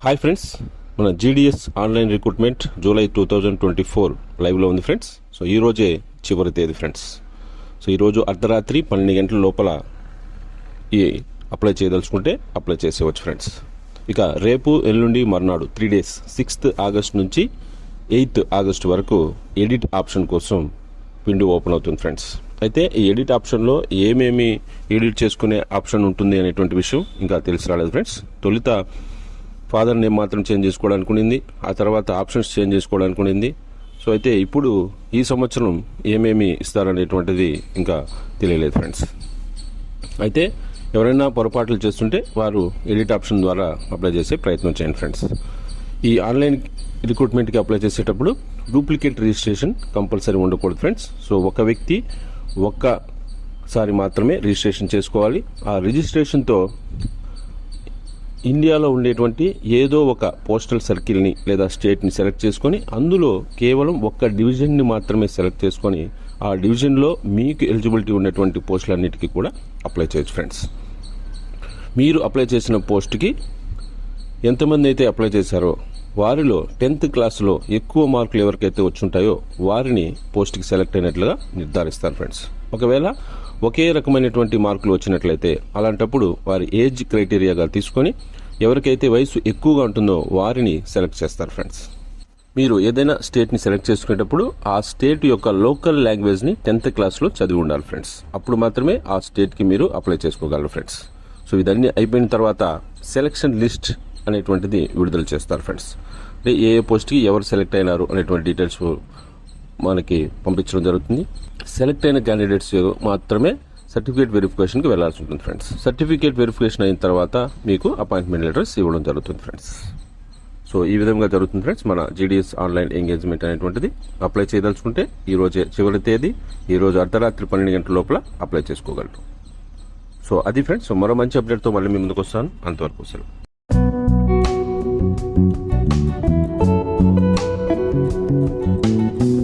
Hi friends, మన GDS online recruitment July 2024 లైవ్లో ఉంది ఫ్రెండ్స్. సో ఈరోజే చివరి తేదీ ఫ్రెండ్స్. సో ఈరోజు అర్ధరాత్రి 12 గంటల లోపల ఈ అప్లై చేయదలుచుకుంటే అప్లై చేసేవచ్చు ఫ్రెండ్స్. ఇక రేపు ఎల్లుండి మర్నాడు 3 days 6th ఆగస్ట్ నుంచి 8th ఆగస్ట్ వరకు ఎడిట్ ఆప్షన్ కోసం విండో ఓపెన్ అవుతుంది ఫ్రెండ్స్. అయితే ఈ ఎడిట్ ఆప్షన్లో ఏమేమి ఎడిట్ చేసుకునే ఆప్షన్ ఉంటుంది అనేటువంటి విషయం ఇంకా తెలిసి రాలేదు ఫ్రెండ్స్. తొలుత ఫాదర్ నేమ్ మాత్రం చేంజ్ చేసుకోవడానికి ఉండింది, ఆ తర్వాత ఆప్షన్స్ చేంజ్ చేసుకోవడానికి ఉండింది. సో అయితే ఇప్పుడు ఈ సంవత్సరం ఏమేమి ఇస్తారనేటువంటిది ఇంకా తెలియలేదు ఫ్రెండ్స్. అయితే ఎవరైనా పొరపాట్లు చేస్తుంటే వారు ఎడిట్ ఆప్షన్ ద్వారా అప్లై చేసే ప్రయత్నం చేయండి ఫ్రెండ్స్. ఈ ఆన్లైన్ రిక్రూట్మెంట్కి అప్లై చేసేటప్పుడు డూప్లికేట్ రిజిస్ట్రేషన్ కంపల్సరీ ఉండకూడదు ఫ్రెండ్స్. సో ఒక వ్యక్తి ఒక్కసారి మాత్రమే రిజిస్ట్రేషన్ చేసుకోవాలి. ఆ రిజిస్ట్రేషన్తో ఇండియాలో ఉండేటువంటి ఏదో ఒక పోస్టల్ సర్కిల్ని లేదా స్టేట్ని సెలెక్ట్ చేసుకొని అందులో కేవలం ఒక్క డివిజన్ని మాత్రమే సెలెక్ట్ చేసుకొని ఆ డివిజన్లో మీకు ఎలిజిబిలిటీ ఉన్నటువంటి పోస్టులన్నిటికీ కూడా అప్లై చేయొచ్చు ఫ్రెండ్స్. మీరు అప్లై చేసిన పోస్ట్కి ఎంతమంది అయితే అప్లై చేశారో వారిలో 10th క్లాస్లో ఎక్కువ మార్కులు ఎవరికైతే వచ్చుంటాయో వారిని పోస్ట్కి సెలెక్ట్ అయినట్లుగా నిర్ధారిస్తారు ఫ్రెండ్స్. ఒకవేళ ఒకే రకమైనటువంటి మార్కులు వచ్చినట్లయితే అలాంటప్పుడు వారి ఏజ్ క్రైటీరియాగా తీసుకొని ఎవరికైతే వయసు ఎక్కువగా ఉంటుందో వారిని సెలెక్ట్ చేస్తారు ఫ్రెండ్స్. మీరు ఏదైనా స్టేట్ని సెలెక్ట్ చేసుకునేటప్పుడు ఆ స్టేట్ యొక్క లోకల్ లాంగ్వేజ్ని 10th క్లాస్లో చదివి ఉండాలి ఫ్రెండ్స్. అప్పుడు మాత్రమే ఆ స్టేట్కి మీరు అప్లై చేసుకోగలరు ఫ్రెండ్స్. సో ఇదన్నీ అయిపోయిన తర్వాత సెలక్షన్ లిస్ట్ అనేటువంటిది విడుదల చేస్తారు ఫ్రెండ్స్. అంటే ఏ పోస్ట్కి ఎవరు సెలెక్ట్ అయినారు అనేటువంటి డీటెయిల్స్ మనకి పంపించడం జరుగుతుంది. సెలెక్ట్ అయిన క్యాండిడేట్స్ మాత్రమే సర్టిఫికేట్ వెరిఫికేషన్కి వెళ్లాల్సి ఉంటుంది ఫ్రెండ్స్. సర్టిఫికేట్ వెరిఫికేషన్ అయిన తర్వాత మీకు అపాయింట్మెంట్ లెటర్స్ ఇవ్వడం జరుగుతుంది ఫ్రెండ్స్. సో ఈ విధంగా జరుగుతుంది ఫ్రెండ్స్ మన జీడిఎస్ ఆన్లైన్ ఎంగేజ్మెంట్ అనేటువంటిది. అప్లై చేయదలుచుకుంటే ఈ రోజే చివరి తేదీ, ఈ రోజు అర్ధరాత్రి 12 గంటల లోపల అప్లై చేసుకోగలరు. సో అది ఫ్రెండ్స్. సో మరో మంచి అప్డేట్తో మళ్ళీ మీ ముందుకు వస్తాను. అంతవరకు సెలవు.